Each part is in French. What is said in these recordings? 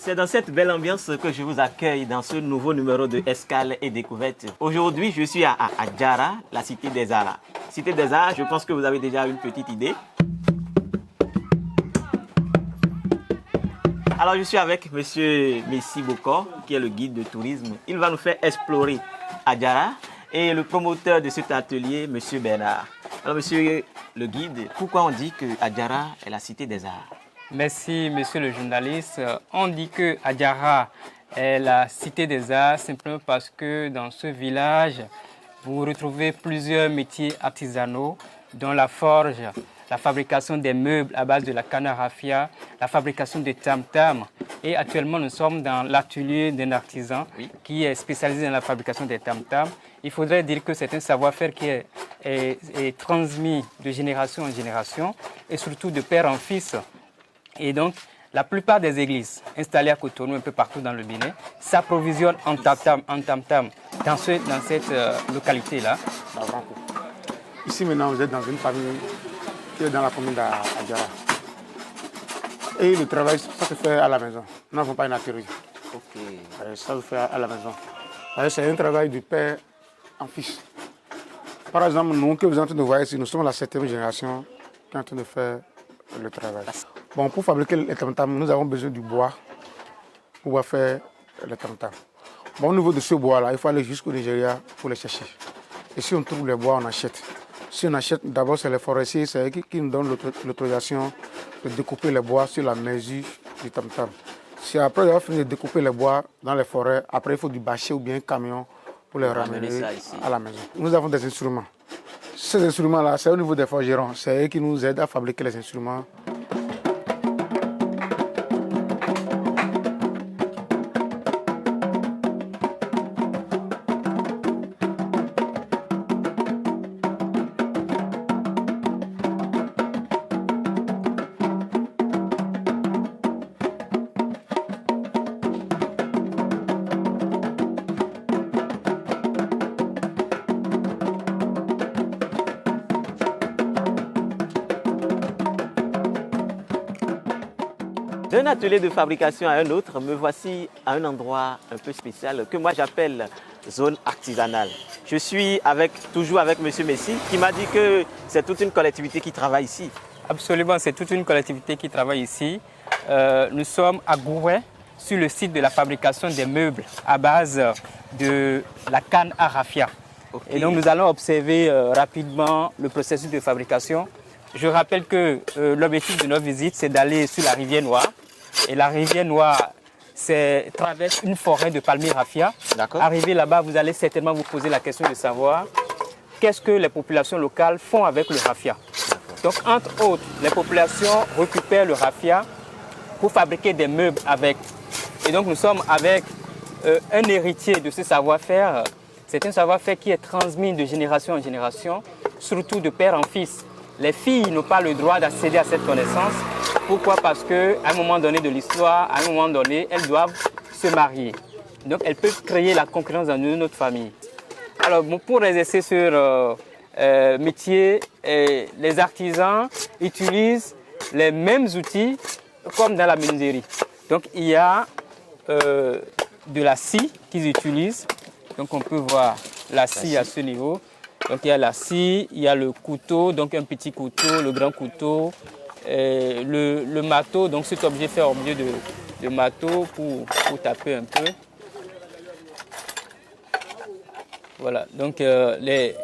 C'est dans cette belle ambiance que je vous accueille dans ce nouveau numéro de Escale et Découverte. Aujourd'hui, je suis à Djara, la cité des arts. Cité des arts, je pense que vous avez déjà une petite idée. Alors, je suis avec monsieur Messi Bokor, qui est le guide de tourisme. Il va nous faire explorer Djara et le promoteur de cet atelier, monsieur Bernard. Alors, monsieur le guide, pourquoi on dit que Djara est la cité des arts? Merci, monsieur le journaliste. On dit que Djara est la cité des arts simplement parce que dans ce village, vous retrouvez plusieurs métiers artisanaux, dont la forge, la fabrication des meubles à base de la canne à raffia, la fabrication de tam-tam. Et actuellement, nous sommes dans l'atelier d'un artisan qui est spécialisé dans la fabrication des tam-tam. Il faudrait dire que c'est un savoir-faire qui est transmis de génération en génération et surtout de père en fils. Et donc, la plupart des églises installées à Cotonou, un peu partout dans le Bénin, s'approvisionnent en tam-tam dans cette localité-là. Ici, maintenant, vous êtes dans une famille qui est dans la commune d'Adjara. Et le travail, ça se fait à la maison. Nous n'avons pas une atelier. Ça se fait à la maison. C'est un travail du père en fils. Par exemple, nous, que vous êtes en train de voir ici, nous sommes la 7e génération qui est en train de faire le travail. Bon, pour fabriquer les tam-tams, nous avons besoin du bois pour pouvoir faire les tam-tams. Bon, au niveau de ce bois-là, il faut aller jusqu'au Nigeria pour les chercher. Et si on trouve les bois, on achète. Si on achète, d'abord c'est les forestiers, c'est eux qui nous donnent l'autorisation de découper les bois sur la mesure du tam-tam. Si après avoir fini de découper les bois dans les forêts, après il faut du bâcher ou bien un camion pour les ramener à la maison. Nous avons des instruments. Ces instruments-là, c'est au niveau des forgerons. C'est eux qui nous aident à fabriquer les instruments. D'un atelier de fabrication à un autre, me voici à un endroit un peu spécial que moi j'appelle zone artisanale. Je suis toujours avec M. Messi qui m'a dit que c'est toute une collectivité qui travaille ici. Absolument, c'est toute une collectivité qui travaille ici. Nous sommes à Gouret, sur le site de la fabrication des meubles à base de la canne à raffia. Et donc nous allons observer rapidement le processus de fabrication. Je rappelle que l'objectif de notre visite, c'est d'aller sur la rivière Noire. Et la rivière Noire traverse une forêt de palmiers raffia. Arrivé là-bas, vous allez certainement vous poser la question de savoir qu'est-ce que les populations locales font avec le raffia. Donc, entre autres, les populations récupèrent le raffia pour fabriquer des meubles avec. Et donc, nous sommes avec un héritier de ce savoir-faire. C'est un savoir-faire qui est transmis de génération en génération, surtout de père en fils. Les filles n'ont pas le droit d'accéder à cette connaissance. Pourquoi? Parce qu'à un moment donné de l'histoire, à un moment donné, elles doivent se marier. Donc, elles peuvent créer la concurrence dans notre famille. Alors, pour exercer ce métier, les artisans utilisent les mêmes outils comme dans la menuiserie. Donc, il y a de la scie qu'ils utilisent. Donc, on peut voir la scie à ce niveau. Donc, il y a la scie, il y a le couteau, donc un petit couteau, le grand couteau, le marteau. Donc, cet objet fait au milieu de marteau pour taper un peu. Voilà, donc il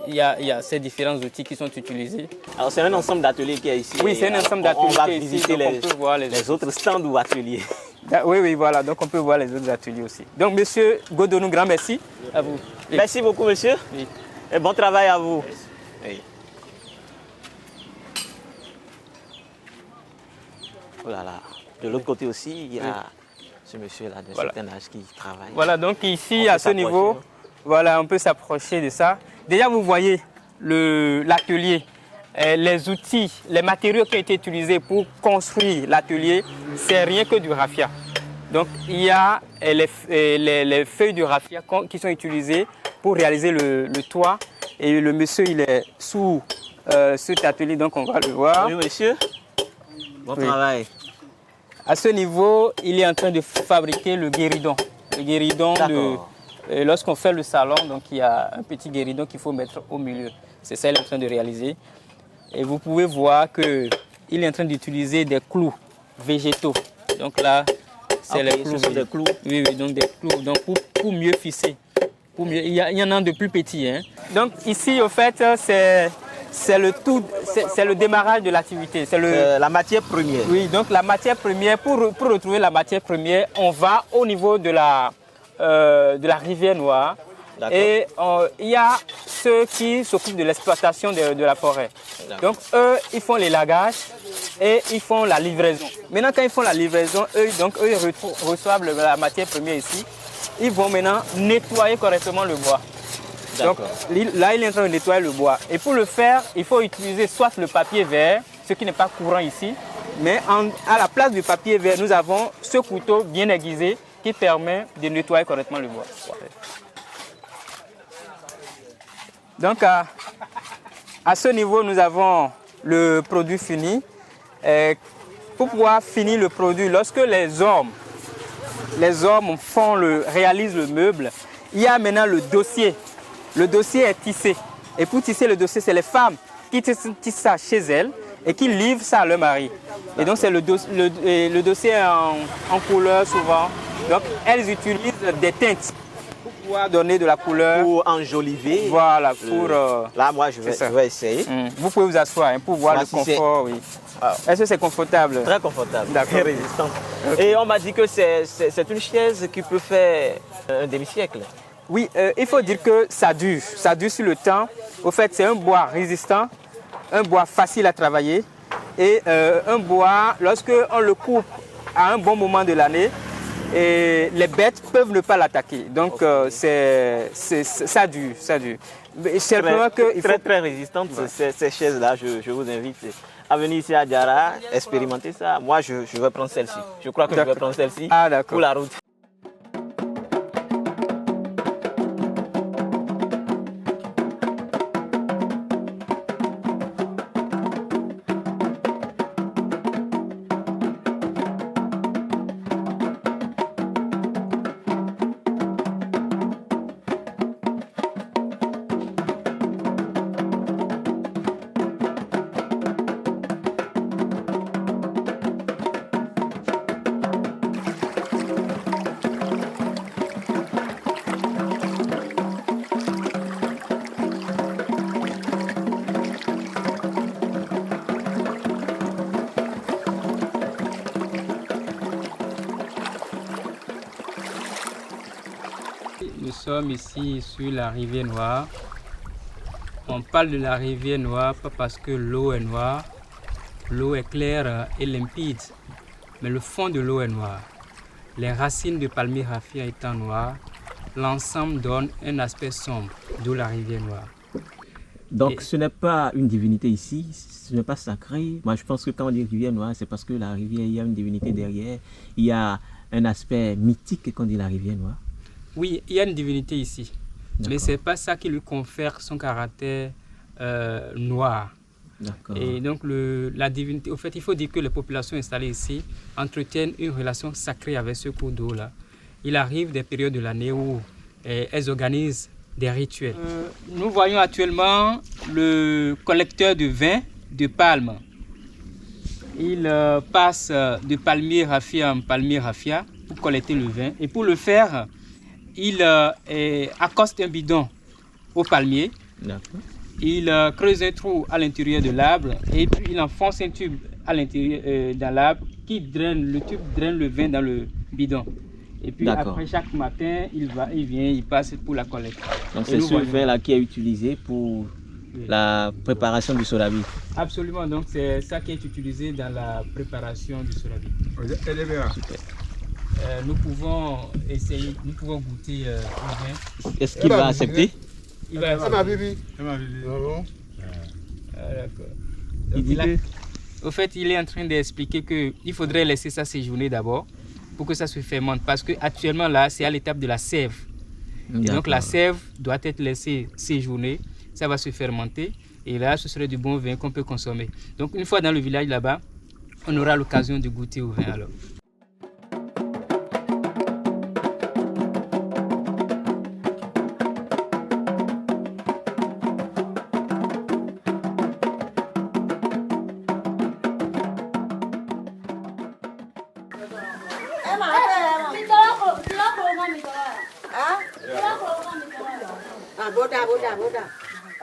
y a ces différents outils qui sont utilisés. Alors, c'est un ensemble d'ateliers qui est ici. Oui, c'est un ensemble d'ateliers. On va qui est visiter ici, on peut voir les autres stands ou ateliers. Oui, voilà, donc on peut voir les autres ateliers aussi. Donc, monsieur Godonou, grand merci à vous. Merci beaucoup, monsieur. Oui. Et bon travail à vous. Oui. Oh là là. De l'autre côté aussi, il y a ce monsieur-là d'un certain âge qui travaille. Voilà, donc ici, à ce niveau, voilà, on peut s'approcher de ça. Déjà, vous voyez l'atelier, les outils, les matériaux qui ont été utilisés pour construire l'atelier, c'est rien que du raffia. Donc, il y a les feuilles de raffia qui sont utilisées pour réaliser le toit. Et le monsieur, il est sous cet atelier, donc on va le voir. Oui, monsieur. Bon travail. À ce niveau, il est en train de fabriquer le guéridon. Le guéridon, lorsqu'on fait le salon, donc il y a un petit guéridon qu'il faut mettre au milieu. C'est ça qu'il est en train de réaliser. Et vous pouvez voir qu'il est en train d'utiliser des clous végétaux. Donc là, c'est les clous. Des clous. Oui, donc des clous. Donc pour mieux fisser. Il y en a de plus petits. Hein. Donc ici, au fait, c'est le démarrage de l'activité. C'est la matière première. Oui, donc la matière première, pour retrouver la matière première, on va au niveau de la rivière Noire. Et il y a ceux qui s'occupent de l'exploitation de la forêt. Donc eux, ils font les lagages et ils font la livraison. Maintenant, quand ils font la livraison, eux reçoivent la matière première ici. Ils vont maintenant nettoyer correctement le bois. Donc là, il est en train de nettoyer le bois. Et pour le faire, il faut utiliser soit le papier vert, ce qui n'est pas courant ici, mais à la place du papier vert, nous avons ce couteau bien aiguisé qui permet de nettoyer correctement le bois. Donc à ce niveau, nous avons le produit fini. Pour pouvoir finir le produit, lorsque les hommes réalisent le meuble, il y a maintenant le dossier. Le dossier est tissé. Et pour tisser le dossier, c'est les femmes qui tissent ça chez elles et qui livrent ça à leur mari. Et donc c'est le dossier en couleur souvent. Donc elles utilisent des teintes pour pouvoir donner de la couleur. Pour enjoliver. Voilà. Là, moi, je vais essayer. Vous pouvez vous asseoir pour voir le confort. Oui. Est-ce que c'est confortable? Très confortable. Très résistant. Et on m'a dit que c'est une chaise qui peut faire un demi-siècle. Oui, il faut dire que ça dure sur le temps. Au fait, c'est un bois résistant, un bois facile à travailler et un bois, lorsque on le coupe à un bon moment de l'année, les bêtes peuvent ne pas l'attaquer. Donc, ça dure. Très résistante, ces chaises-là. Je vous invite à venir ici à Diarra, expérimenter ça. Moi, je vais prendre celle-ci. Je crois que je vais prendre celle-ci pour la route. Nous sommes ici sur la rivière Noire. On parle de la rivière Noire pas parce que l'eau est noire, l'eau est claire et limpide, mais le fond de l'eau est noir. Les racines de palmier raffia étant noires, l'ensemble donne un aspect sombre, d'où la rivière Noire. Donc ce n'est pas une divinité ici, ce n'est pas sacré. Moi je pense que quand on dit rivière Noire, c'est parce que la rivière, il y a une divinité derrière. Il y a un aspect mythique quand on dit la rivière Noire. Oui, il y a une divinité ici, mais ce n'est pas ça qui lui confère son caractère noir. Et donc la divinité, au fait, il faut dire que les populations installées ici entretiennent une relation sacrée avec ce cours d'eau-là. Il arrive des périodes de l'année où elles organisent des rituels. Nous voyons actuellement le collecteur de vin de palme. Il passe de palmier raffia en palmier raffia pour collecter le vin. Et pour le faire, il accoste un bidon au palmier. Il creuse un trou à l'intérieur de l'arbre et puis il enfonce un tube à l'intérieur dans l'arbre qui draine, le tube draine le vin dans le bidon. Et puis après chaque matin, il vient, il passe pour la collecte. Donc c'est ce vin-là qui est utilisé pour la préparation du sorabi. Absolument, donc c'est ça qui est utilisé dans la préparation du sorabi. Super. Nous pouvons essayer, nous pouvons goûter au vin. Est-ce qu'il va accepter? Il va accepter. D'accord. Au fait, il est en train d'expliquer qu'il faudrait laisser ça séjourner d'abord pour que ça se fermente. Parce qu'actuellement, là, c'est à l'étape de la sève. Et donc, la sève doit être laissée séjourner. Ça va se fermenter. Et là, ce serait du bon vin qu'on peut consommer. Donc, une fois dans le village là-bas, on aura l'occasion de goûter au vin alors.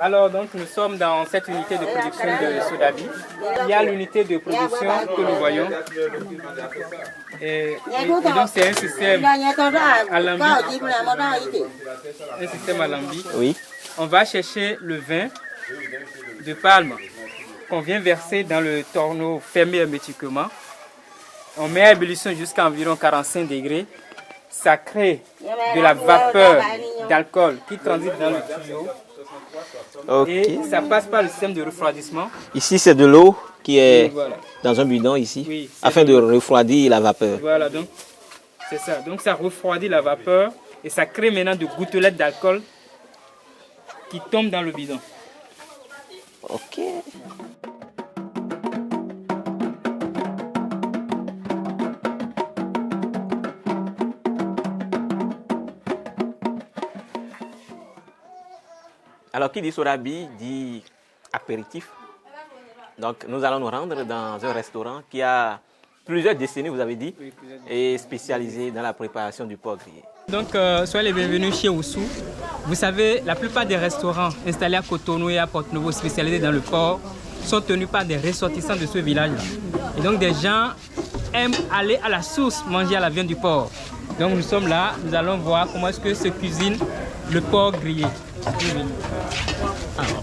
Alors donc nous sommes dans cette unité de production de Sodabi. Il y a l'unité de production que nous voyons. Et donc c'est un système alambic. Un système alambic. Oui. On va chercher le vin de palme qu'on vient verser dans le tonneau fermé hermétiquement. On met à ébullition jusqu'à environ 45 degrés. Ça crée de la vapeur d'alcool qui transite dans le tuyau. Okay. Et ça passe par le système de refroidissement. Ici, c'est de l'eau qui est voilà. dans un bidon ici, Oui, afin de refroidir la vapeur. Voilà, donc c'est ça. Donc ça refroidit la vapeur et ça crée maintenant de gouttelettes d'alcool qui tombent dans le bidon. Ok. Alors, qui dit Sodabi dit apéritif. Donc, nous allons nous rendre dans un restaurant qui a plusieurs décennies, vous avez dit, et spécialisé dans la préparation du porc grillé. Donc, soyez les bienvenus chez Oussou. Vous savez, la plupart des restaurants installés à Cotonou et à Porto-Novo spécialisés dans le porc sont tenus par des ressortissants de ce village-là. Et donc, des gens aiment aller à la source manger à la viande du porc. Donc, nous sommes là, nous allons voir comment est-ce que se cuisine le porc grillé. Alors.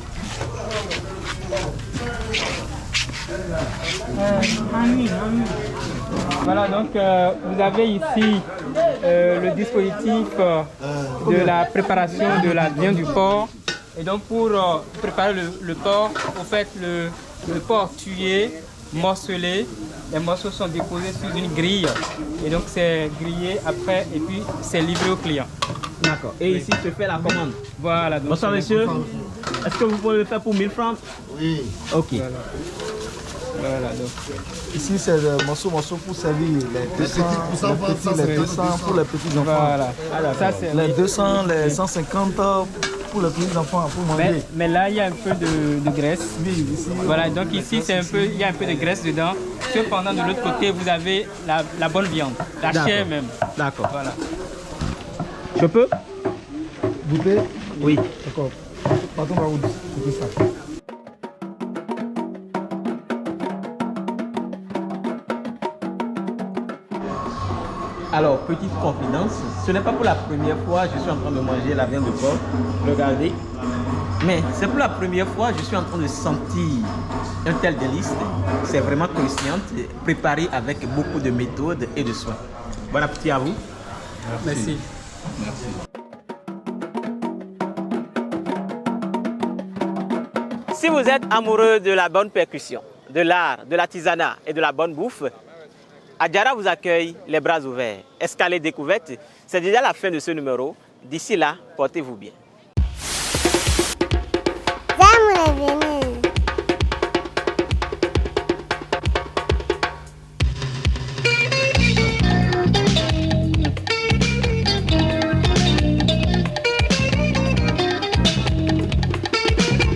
Voilà, donc vous avez ici le dispositif de la préparation de la viande du porc. Et donc pour préparer le porc, vous faites le porc tué, morcelé. Les morceaux sont déposés sur une grille. Et donc c'est grillé après et puis c'est livré au client. D'accord. Et ici se fait la commande. Voilà. Donc bonsoir monsieur. Est-ce que vous pouvez le faire pour 1000 francs? Oui. Ok. Voilà, donc. Ici, c'est le morceau pour servir les 200, les 200 pour les petits enfants. Voilà. Alors, ça, c'est les 200, les 150 pour les petits enfants pour manger. Mais là, il y a un peu de graisse. Oui, ici. Voilà, donc ici, il y a un peu de graisse dedans. Cependant, de l'autre côté, vous avez la bonne viande, la chair même. D'accord. Voilà. Je peux? Goûter? Oui. D'accord. Pardon, on va vous goûter ça. Alors, petite confidence, ce n'est pas pour la première fois que je suis en train de manger la viande de porc. Regardez. Mais c'est pour la première fois que je suis en train de sentir un tel délice. C'est vraiment croustillant, préparé avec beaucoup de méthodes et de soins. Bon appétit à vous. Merci. Merci. Si vous êtes amoureux de la bonne percussion, de l'art, de l'artisanat et de la bonne bouffe, Adjara vous accueille les bras ouverts. Escalée découverte, c'est déjà la fin de ce numéro. D'ici là, portez-vous bien.